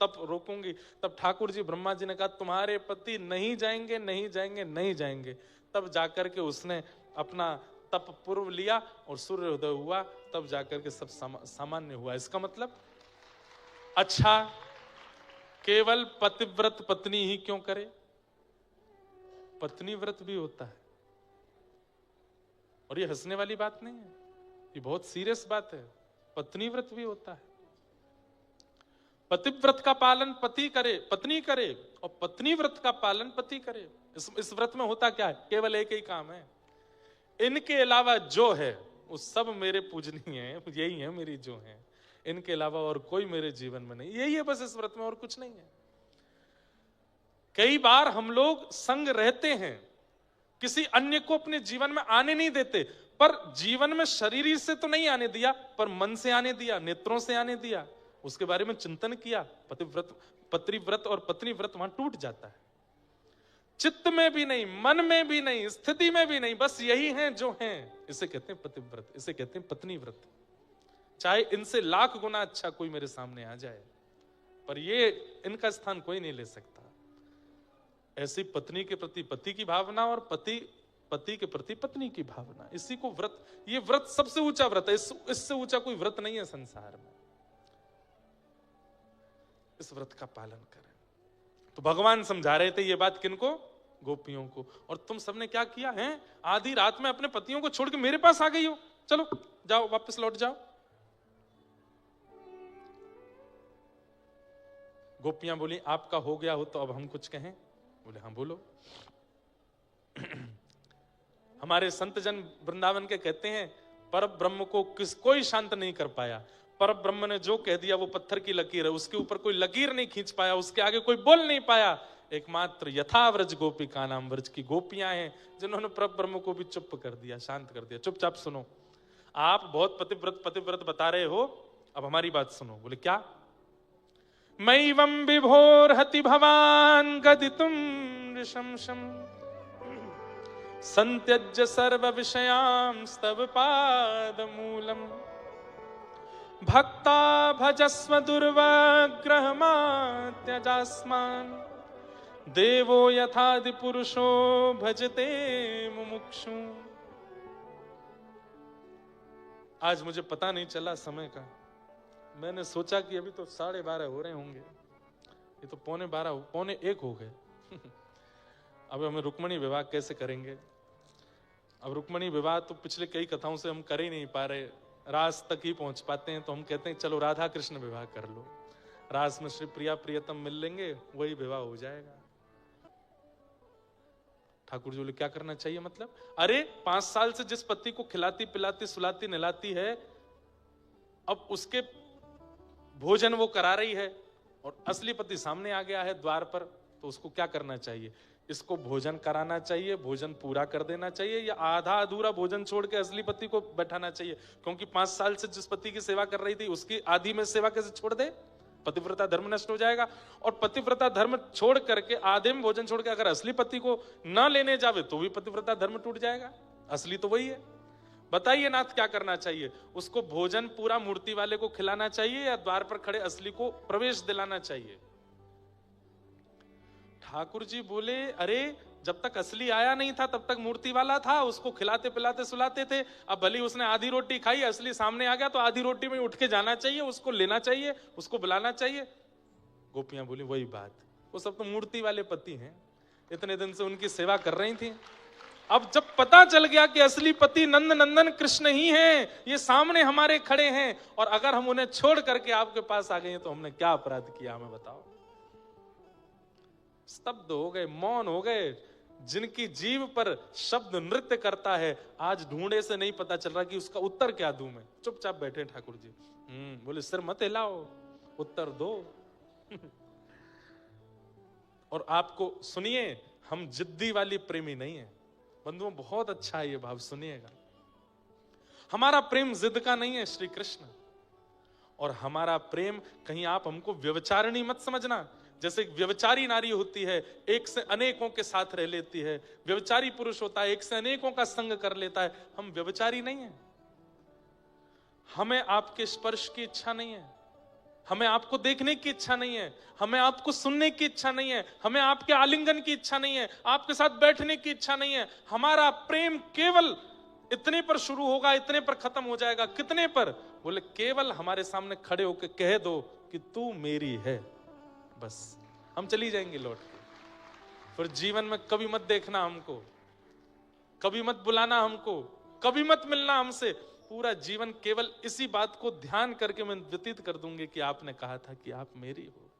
तप रोकूंगी। तब ठाकुर जी, ब्रह्मा जी ने कहा तुम्हारे पति नहीं जाएंगे, नहीं जाएंगे, नहीं जाएंगे। तब जाकर के उसने अपना तप पूर्व लिया और सूर्योदय हुआ, तब जाकर के सब सामान्य हुआ। इसका मतलब अच्छा केवल पतिव्रत पत्नी ही क्यों करे? पत्नी व्रत भी होता है, और ये हंसने वाली बात नहीं है, ये बहुत सीरियस बात है। पत्नी व्रत भी होता है। पतिव्रत का पालन पति करे, पत्नी करे, और पत्नी व्रत का पालन पति करे। इस व्रत में होता क्या है? केवल एक ही काम है, इनके अलावा जो है वो सब मेरे पूजनीय है, यही है मेरी जो है, इनके अलावा और कोई मेरे जीवन में नहीं। यही है बस इस व्रत में, और कुछ नहीं है। कई बार हम लोग संग रहते हैं, किसी अन्य को अपने जीवन में आने नहीं देते, पर जीवन में शरीर से तो नहीं आने दिया, पर मन से आने दिया, नेत्रों से आने दिया, उसके बारे में चिंतन किया। पतिव्रत और पत्नी व्रत वहां टूट जाता है। चित्त में भी नहीं, मन में भी नहीं, स्थिति में भी नहीं, बस यही हैं जो हैं, इसे कहते हैं पतिव्रत, इसे कहते हैं पत्नी व्रत। चाहे इनसे लाख गुना अच्छा कोई मेरे सामने आ जाए, पर ये इनका स्थान कोई नहीं ले सकता। ऐसी पत्नी के प्रति पति की भावना और पति के प्रति पत्नी की भावना, इसी को व्रत, ये व्रत सबसे ऊंचा व्रत है। इससे ऊंचा कोई व्रत नहीं है संसार में। इस व्रत का पालन करें। तो भगवान समझा रहे थे ये बात किनको? गोपियों को। और तुम सबने क्या किया है? आधी रात में अपने पतियों को छोड़ के मेरे पास आ गई हो, चलो जाओ, वापस लौट जाओ। गोपियां बोली आपका हो गया हो तो अब हम कुछ कहें? बोले हाँ बोलो। हमारे संत जन वृंदावन के कहते हैं पर ब्रह्म को कोई शांत नहीं कर पाया। पर ब्रह्म ने जो कह दिया वो पत्थर की लकीर है, उसके ऊपर कोई लकीर नहीं खींच पाया, उसके आगे कोई बोल नहीं पाया। एकमात्र यथाव्रज गोपिका नाम व्रज की गोपियां हैं जिन्होंने पर ब्रह्म को भी चुप कर दिया, शांत कर दिया। चुपचाप सुनो, आप बहुत पतिव्रत बता रहे हो, अब हमारी बात सुनो। बोले क्या? मैवं विभोर हति भवान गदितुम ऋषंशम संत्यज्य सर्व विषयां स्तव पाद मूलम भक्ता भजस्व दुर्वग्रहमात्यजास्मान् देवो यथादि पुरुषो भजते मुमुक्षु। आज मुझे पता नहीं चला समय का, मैंने सोचा कि अभी तो 12:30 हो रहे होंगे, ये तो 11:45 हो गए। अब हमें रुक्मणी विवाह कैसे करेंगे? अब रुक्मणी विवाह तो पिछले कई कथाओं से हम कर ही नहीं पा रहे, रास तक ही पहुंच पाते हैं, तो हम कहते हैं चलो राधा कृष्ण विवाह कर लो, रास में श्री प्रिया प्रियतम मिल लेंगे, वही विवाह हो जाएगा। ठाकुर जी बोले क्या करना चाहिए? मतलब अरे 5 साल से जिस पति को खिलाती पिलाती सुलाती नहलाती है, अब उसके भोजन वो करा रही है और असली पति सामने आ गया है द्वार पर, तो उसको क्या करना चाहिए? इसको भोजन कराना चाहिए, भोजन पूरा कर देना चाहिए, या आधा अधूरा भोजन छोड़ के असली पति को बैठाना चाहिए? क्योंकि 5 साल से जिस पति की सेवा कर रही थी उसकी आधी में सेवा कैसे छोड़ दे? पतिव्रता धर्म नष्ट हो जाएगा। और पतिव्रता धर्म छोड़ करके आधे में भोजन छोड़ के अगर असली पति को न लेने जावे तो भी पतिव्रता धर्म टूट जाएगा, असली तो वही है। बताइए नाथ क्या करना चाहिए? उसको भोजन पूरा मूर्ति वाले को खिलाना चाहिए या द्वार पर खड़े असली को प्रवेश दिलाना चाहिए? ठाकुर जी बोले अरे जब तक असली आया नहीं था तब तक मूर्ति वाला था, उसको खिलाते पिलाते सुलाते थे। अब भली उसने आधी रोटी खाई, असली सामने आ गया तो आधी रोटी में उठ के जाना चाहिए, उसको लेना चाहिए, उसको बुलाना चाहिए। गोपियां बोली वही बात, वो सब तो मूर्ति वाले पति हैं, इतने दिन से उनकी सेवा कर रही थी। अब जब पता चल गया कि असली पति नंद नंदन कृष्ण ही हैं, ये सामने हमारे खड़े हैं, और अगर हम उन्हें छोड़ करके आपके पास आ गए हैं तो हमने क्या अपराध किया, हमें बताओ। स्तब्ध हो गए, मौन हो गए। जिनकी जीव पर शब्द नृत्य करता है, आज ढूंढे से नहीं पता चल रहा कि उसका उत्तर क्या दूं मैं। चुपचाप बैठे ठाकुर जी। बोले सिर मत हिलाओ, उत्तर दो। और आपको सुनिए, हम जिद्दी वाली प्रेमी नहीं है बंधुओं, बहुत अच्छा है ये भाव, सुनिएगा। हमारा प्रेम जिद का नहीं है श्री कृष्ण, और हमारा प्रेम कहीं आप हमको व्यभिचारिणी मत समझना। जैसे एक व्यभिचारी नारी होती है, एक से अनेकों के साथ रह लेती है, व्यभिचारी पुरुष होता है, एक से अनेकों का संग कर लेता है। हम व्यभिचारी नहीं है, हमें आपके स्पर्श की इच्छा नहीं है, हमें आपको देखने की इच्छा नहीं है, हमें आपको सुनने की इच्छा नहीं है, हमें आपके आलिंगन की इच्छा नहीं है, आपके साथ बैठने की इच्छा नहीं है। हमारा प्रेम केवल इतने पर शुरू होगा, इतने पर खत्म हो जाएगा। कितने पर? बोले केवल हमारे सामने खड़े होकर कह दो कि तू मेरी है, बस हम चली जाएंगे लौट के। फिर जीवन में कभी मत देखना हमको, कभी मत बुलाना हमको, कभी मत मिलना हमसे। पूरा जीवन केवल इसी बात को ध्यान करके मैं व्यतीत कर दूंगी कि आपने कहा था कि आप मेरी हो।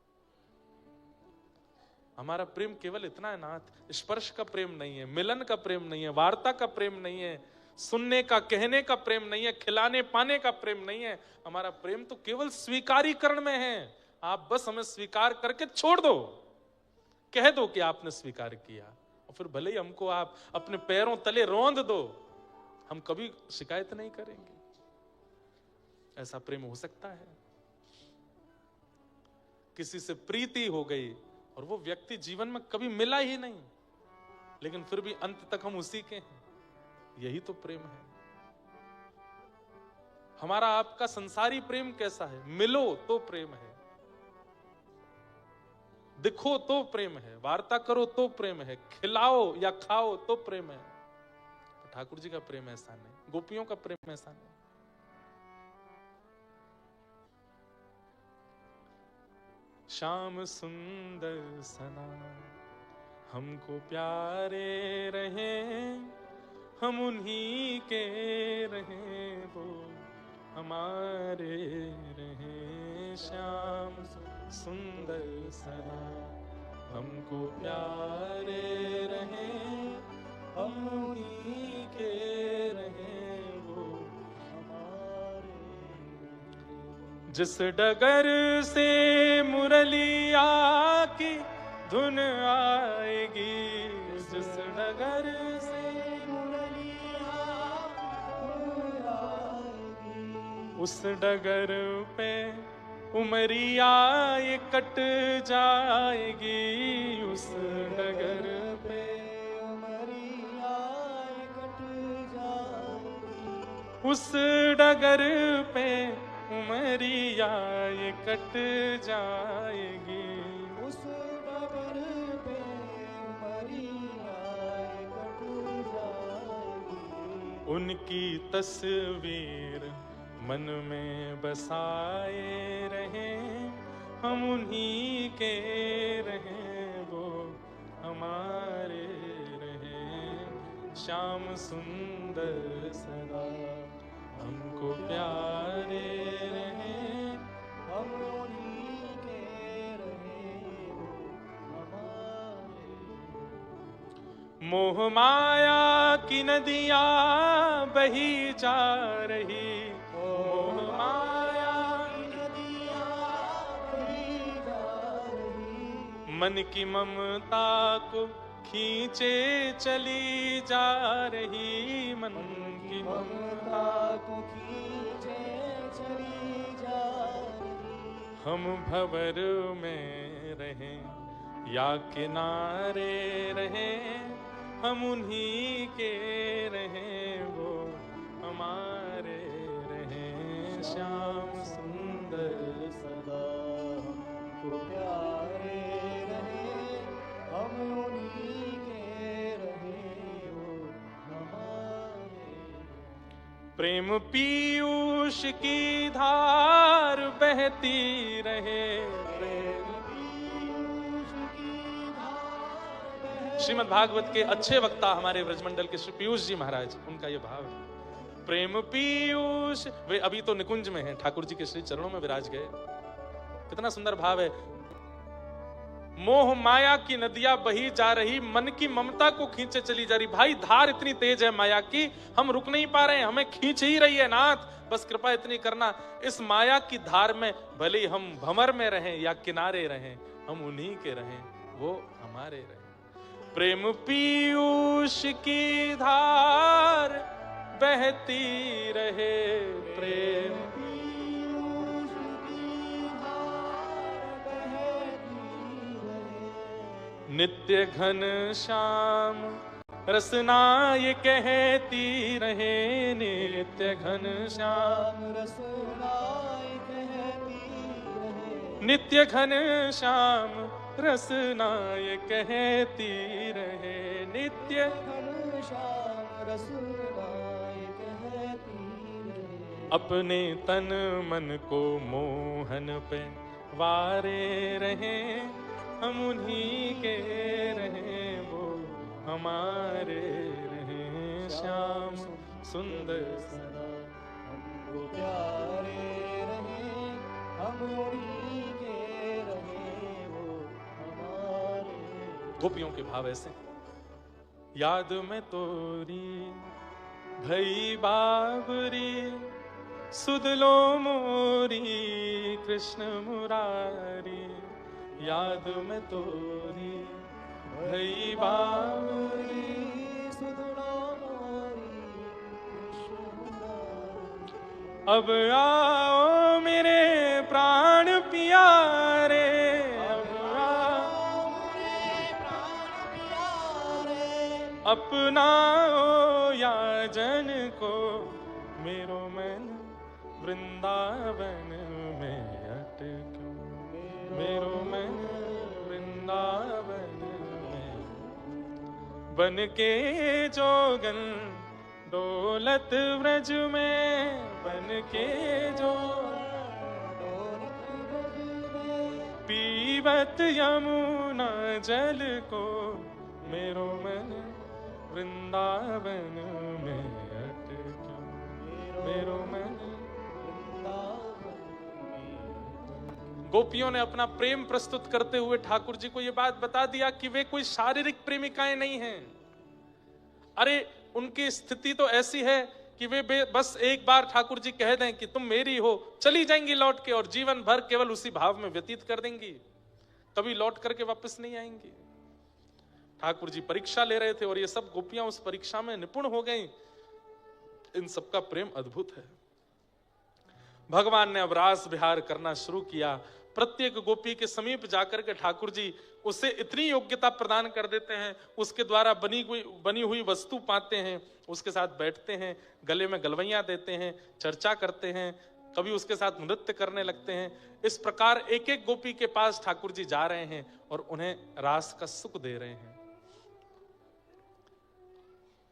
हमारा प्रेम केवल इतना है नाथ, स्पर्श का प्रेम नहीं है, मिलन का प्रेम नहीं है, वार्ता का प्रेम नहीं है, सुनने का कहने का प्रेम नहीं है, खिलाने पाने का प्रेम नहीं है। हमारा प्रेम तो केवल स्वीकारीकरण में है। आप बस हमें स्वीकार करके छोड़ दो, कह दो कि आपने स्वीकार किया, और फिर भले ही हमको आप अपने पैरों तले रौंद दो, हम कभी शिकायत नहीं करेंगे। ऐसा प्रेम हो सकता है? किसी से प्रीति हो गई और वो व्यक्ति जीवन में कभी मिला ही नहीं, लेकिन फिर भी अंत तक हम उसी के हैं, यही तो प्रेम है। हमारा आपका संसारी प्रेम कैसा है? मिलो तो प्रेम है, दिखो तो प्रेम है, वार्ता करो तो प्रेम है, खिलाओ या खाओ तो प्रेम है। तो ठाकुर जी का प्रेम ऐसा नहीं, गोपियों का प्रेम ऐसा नहीं। श्याम सुंदर सना हमको प्यारे रहे, हम उन्हीं के रहे, वो हमारे रहे। श्याम सुंदर सना हमको प्यारे रहें, हम उन्हीं के रहें वो हमारे। जिस डगर से मुरलिया की धुन आएगी, जिस डगर से मुरलिया धुन आएगी, उस डगर पे उमरिया ये कट जाएगी, उस डगर पे उमरिया ये कट जाएगी, उस डगर पे उमरिया ये कट जाएगी, उस डगर पे उमरिया ये कट जाएगी। उनकी तस्वीर मन में बसाए रहें, हम उन्हीं के रहें वो हमारे रहें। श्याम सुंदर सदा हमको प्यारे रहें, हम उन्हीं के रहें वो हमारे। मोह माया की नदियाँ बही जा रही, मन की ममता को खींचे चली जा रही, मन की ममता को खींचे चली जा रही। हम भंवर में रहें या किनारे रहें, हम उन्हीं के रहें वो हमारे रहें। श्याम सुंदर सदा हमको प्यारे रहें, हम उन्हीं के रहें वो हमारे। प्रेम पीयूष की धार बहती रहे, प्रेम पीयूष की धार। श्रीमद् भागवत के अच्छे वक्ता हमारे ब्रजमंडल के श्री पीयूष जी महाराज, उनका ये भाव है। प्रेम पीयूष, वे अभी तो निकुंज में हैं, ठाकुर जी के श्री चरणों में विराज गए। कितना सुंदर भाव है। मोह माया की नदियां बही जा रही, मन की ममता को खींचे चली जा रही। भाई धार इतनी तेज है माया की, हम रुक नहीं पा रहे हैं, हमें खींच ही रही है नाथ। बस कृपा इतनी करना, इस माया की धार में भले ही हम भंवर में रहें या किनारे रहें, हम उन्हीं के रहें वो हमारे रहें। प्रेम पीयूष की धार बहती रहे, प्रेम पीयूष की धार बहती रहे। नित्य घन श्याम रसना ये कहती रहे, नित्य घन श्याम रसना ये कहती रहे। नित्य घन श्याम रसना ये कहती रहे, नित्य घन श्याम रसना अपने तन मन को मोहन पे वारे रहें, हम उन्हीं के रहें वो हमारे रहें। श्याम सुंदर सदा हमको प्यारे रहें, हम उन्हीं के रहें वो हमारे। गोपियों के भाव ऐसे। याद में तोरी भई बाबरी, सुध लो मोरी कृष्ण मुरारी। याद में तोरी भई बाबरी, सुध लो मोरी कृष्ण मुरारी। अब आओ मेरे प्राण प्यारे, अब आओ मेरे प्राण प्यारे। अपनाओ याजन को, मेरो मन वृंदावन में अटको, मेरो मन वृंदावन में। बन के जोगन डोलत व्रज में, बन के जो पीवत यमुना जल को, मेरो मन वृंदावन में अटको, मेरो मन। गोपियों ने अपना प्रेम प्रस्तुत करते हुए ठाकुर जी को यह बात बता दिया कि वे कोई शारीरिक प्रेमिकाएं नहीं हैं। अरे उनकी स्थिति तो ऐसी है कि वे बस एक बार ठाकुर जी कह दें कि तुम मेरी हो, चली जाएंगी लौट के और जीवन भर केवल उसी भाव में व्यतीत कर देंगी, कभी लौट करके वापस नहीं आएंगी। ठाकुर जी परीक्षा ले रहे थे और ये सब गोपियां उस परीक्षा में निपुण हो गईं। इन सबका प्रेम अद्भुत है। भगवान ने अब रास विहार करना शुरू किया। प्रत्येक गोपी के समीप जाकर के ठाकुर जी उसे इतनी योग्यता प्रदान कर देते हैं, उसके द्वारा बनी हुई वस्तु पाते हैं, उसके साथ बैठते हैं, गले में गलवैयां देते हैं, चर्चा करते हैं, कभी उसके साथ नृत्य करने लगते हैं। इस प्रकार एक एक गोपी के पास ठाकुर जी जा रहे हैं और उन्हें रास का सुख दे रहे हैं।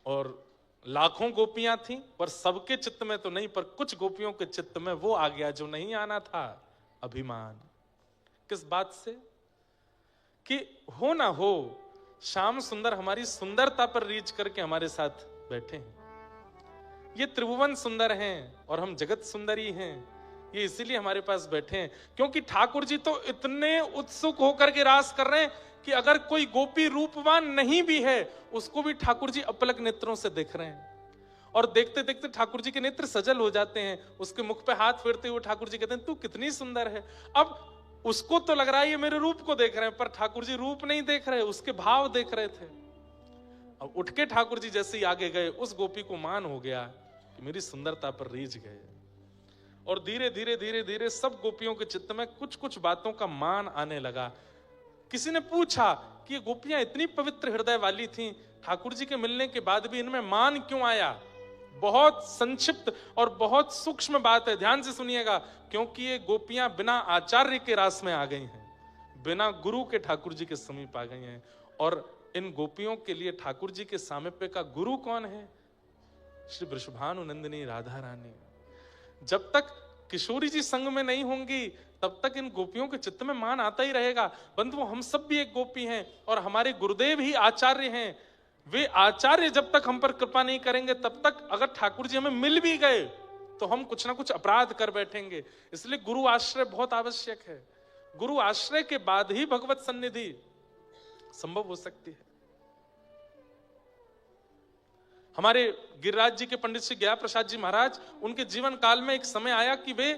और लाखों गोपियां थीं, पर सबके चित्त में तो नहीं, पर कुछ गोपियों के चित्त में वो आ गया जो नहीं आना था, अभिमान। किस बात से? कि हो ना हो श्याम सुंदर हमारी सुंदरता पर रीझ करके हमारे साथ बैठे हैं। ये त्रिभुवन सुंदर हैं और हम जगत सुंदरी हैं, ये इसीलिए हमारे पास बैठे हैं। क्योंकि ठाकुर जी तो इतने उत्सुक होकर के रास कर रहे हैं कि अगर कोई गोपी रूपवान नहीं भी है, उसको भी ठाकुर जी अपलक नेत्रों से देख रहे हैं। और देखते देखते ठाकुर जी के नेत्र सजल हो जाते हैं। उसके मुख पे हाथ फेरते हुए ठाकुर जी कहते हैं, तू कितनी सुंदर है। अब उसको तो लग रहा है ये मेरे रूप को देख रहे हैं, पर ठाकुर जी रूप नहीं देख रहे, उसके भाव देख रहे थे। अब उठ के ठाकुर जी जैसे ही आगे गए, उस गोपी को मान हो गया कि मेरी सुंदरता पर रीझ गए। और धीरे धीरे धीरे धीरे सब गोपियों के चित्त में कुछ कुछ बातों का मान आने लगा। किसी ने पूछा कि ये गोपियां इतनी पवित्र हृदय वाली थीं, ठाकुर जी के मिलने के बाद भी इनमें मान क्यों आया? बहुत संक्षिप्त और बहुत सूक्ष्म बात है, ध्यान से सुनिएगा। क्योंकि ये गोपियां बिना आचार्य के रास में आ गई हैं, बिना गुरु के ठाकुर जी के समीप आ गई हैं। और इन गोपियों के लिए ठाकुर जी के सामीप्य का गुरु कौन है? श्री वृषभानुनंदिनी राधा रानी। जब तक किशोरी जी संग में नहीं होंगी, तब तक इन गोपियों के चित्त में मान आता ही रहेगा। बंधुओं, हम सब भी एक गोपी हैं और हमारे गुरुदेव ही आचार्य हैं। वे आचार्य जब तक हम पर कृपा नहीं करेंगे, तब तक अगर ठाकुर जी हमें मिल भी गए तो हम कुछ ना कुछ अपराध कर बैठेंगे। इसलिए गुरु आश्रय बहुत आवश्यक है। गुरु आश्रय के बाद ही भगवत सन्निधि संभव हो सकती है। हमारे गिरिराज जी के पंडित श्री गया प्रसाद जी महाराज, उनके जीवन काल में एक समय आया कि वे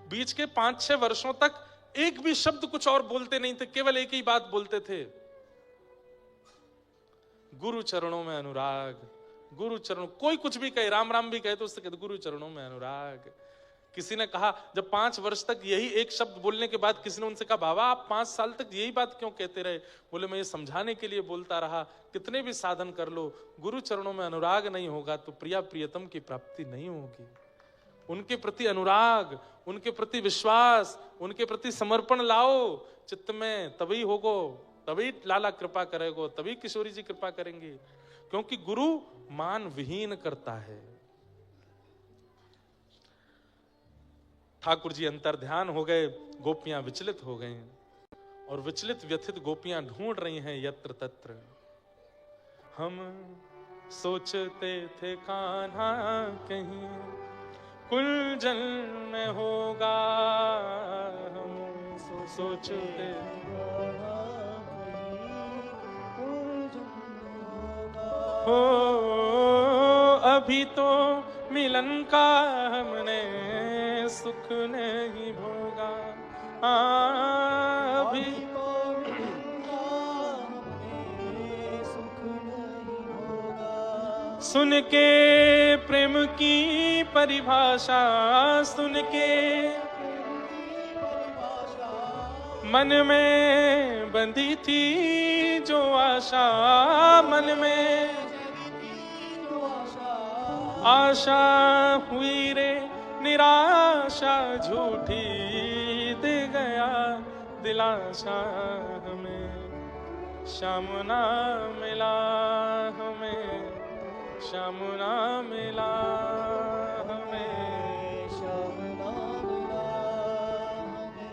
बीच के 5-6 वर्षों तक एक भी शब्द कुछ और बोलते नहीं थे, केवल एक ही बात बोलते थे, गुरु चरणों में अनुराग। गुरु चरणों, कोई कुछ भी कहे, राम राम भी कहे तो उससे कहते गुरु चरणों में अनुराग। किसी ने कहा, जब 5 वर्ष तक यही एक शब्द बोलने के बाद किसी ने उनसे कहा, बाबा आप 5 साल तक यही बात क्यों कहते रहे? बोले, मैं ये समझाने के लिए बोलता रहा, कितने भी साधन कर लो, गुरु चरणों में अनुराग नहीं होगा तो प्रिया प्रियतम की प्राप्ति नहीं होगी। उनके प्रति अनुराग, उनके प्रति विश्वास, उनके प्रति समर्पण लाओ चित्त में, तभी होगो, तभी लाला कृपा करेगो, तभी किशोरी जी कृपा करेंगी। क्योंकि गुरु मान विहीन करता है। ठाकुर जी अंतर ध्यान हो गए, गोपियां विचलित हो गईं और विचलित व्यथित गोपियां ढूंढ रही हैं यत्र तत्र। हम सोचते थे कान्हा कहीं कुलजन में होगा, हम सोचते हो अभी तो मिलन का हमने सुख नहीं भोगा। अभी सुन के प्रेम की परिभाषा, सुन के मन में बंधी थी जो आशा, मन में आशा हुई रे निराशा, झूठी दे गया दिलासा हमें, श्याम ना मिला हमें, श्याम ना मिला हमें, श्याम ना मिला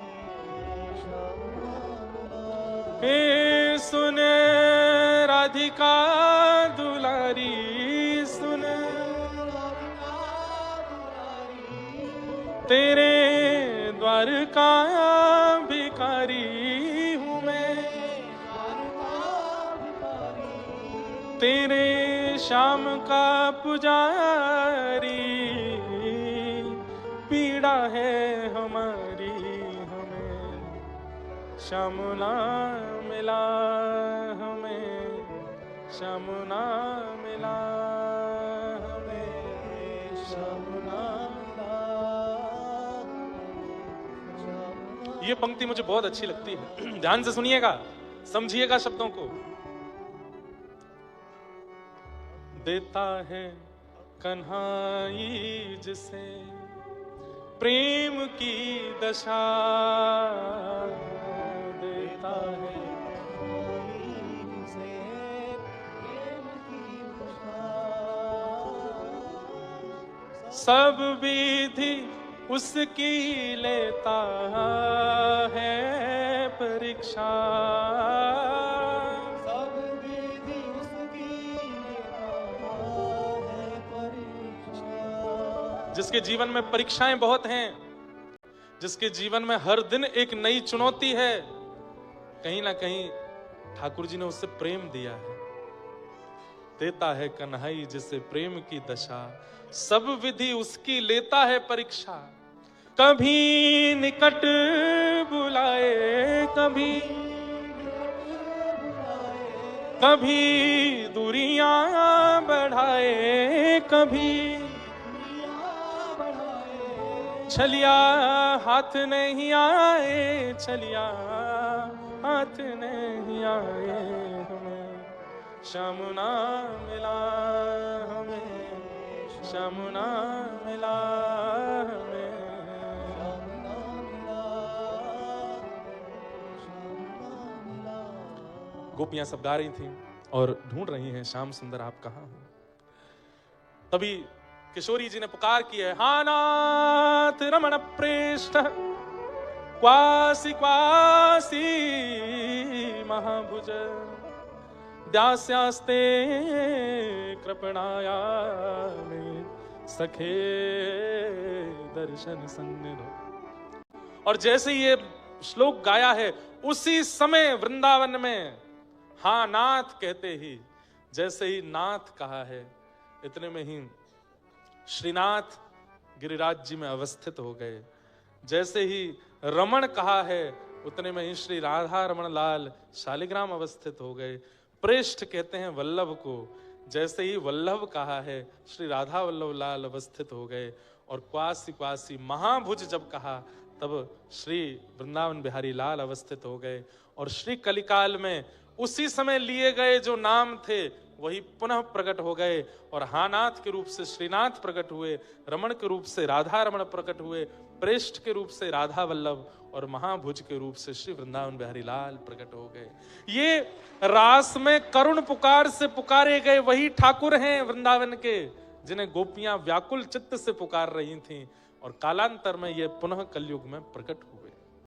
हमें, श्याम ना मिला। हे सुन राधिका दुलारी, सुन तेरे द्वार का भी तेरे श्याम का पुजारी, पीड़ा है हमारी हमें श्याम ना मिला, हमें श्याम ना मिला, हमें श्याम ना मिला। ये पंक्ति मुझे बहुत अच्छी लगती है, ध्यान से सुनिएगा, समझिएगा शब्दों को। देता है कन्हाई जिसे प्रेम की दशा, देता है जिसे प्रेम की दशा, सब विधि उसकी लेता है परीक्षा, सब विधि उसकी लेता है परीक्षा। जिसके जीवन में परीक्षाएं बहुत हैं, जिसके जीवन में हर दिन एक नई चुनौती है, कहीं ना कहीं ठाकुर जी ने उससे प्रेम दिया है। देता है कन्हई जिसे प्रेम की दशा, सब विधि उसकी लेता है परीक्षा। कभी निकट बुलाए, कभी दूरियां बढ़ाए, कभी छलिया हाथ नहीं आए, छलिया हाथ नहीं आए, हमें श्याम ना मिला, हमें श्याम ना मिला, हमें श्याम ना मिला, श्याम ना मिला। गोपियां सब गा रही थीं और ढूंढ रही हैं, श्याम सुंदर आप कहाँ हो। तभी किशोरी जी ने पुकार की है, हा नाथ रमण प्रेष्ठ क्वासी क्वासी महाभुज, दास्यास्ते कृपणाया सखे दर्शन सन्निधो। और जैसे ये श्लोक गाया है, उसी समय वृंदावन में हाँ नाथ कहते ही, जैसे ही नाथ कहा है, इतने में ही श्रीनाथ गिरिराज जी में अवस्थित हो गए। जैसे ही रमण कहा है, उतने में ही श्री राधा रमण लाल शालिग्राम अवस्थित हो गए। प्रेष्ठ कहते हैं वल्लभ को, जैसे ही वल्लभ कहा है, श्री राधा वल्लभ लाल अवस्थित हो गए। और क्वासी क्वासी महाभुज जब कहा, तब श्री वृंदावन बिहारी लाल अवस्थित हो गए। और श्री कलिकाल में उसी समय लिए गए जो नाम थे, वही पुनः प्रकट हो गए। और हानाथ के रूप से श्रीनाथ प्रकट हुए, रमण के रूप से राधा रमण प्रकट हुए, प्रेष्ठ के रूप से राधा वल्लभ, और महाभुज के रूप से श्री वृंदावन बिहारी लाल प्रकट हो गए। ये रास में करुण पुकार से पुकारे गए वही ठाकुर हैं वृंदावन के, जिन्हें गोपियां व्याकुल चित्त से पुकार रही थीं। और कालांतर में ये पुनः कलयुग में प्रकट हुए।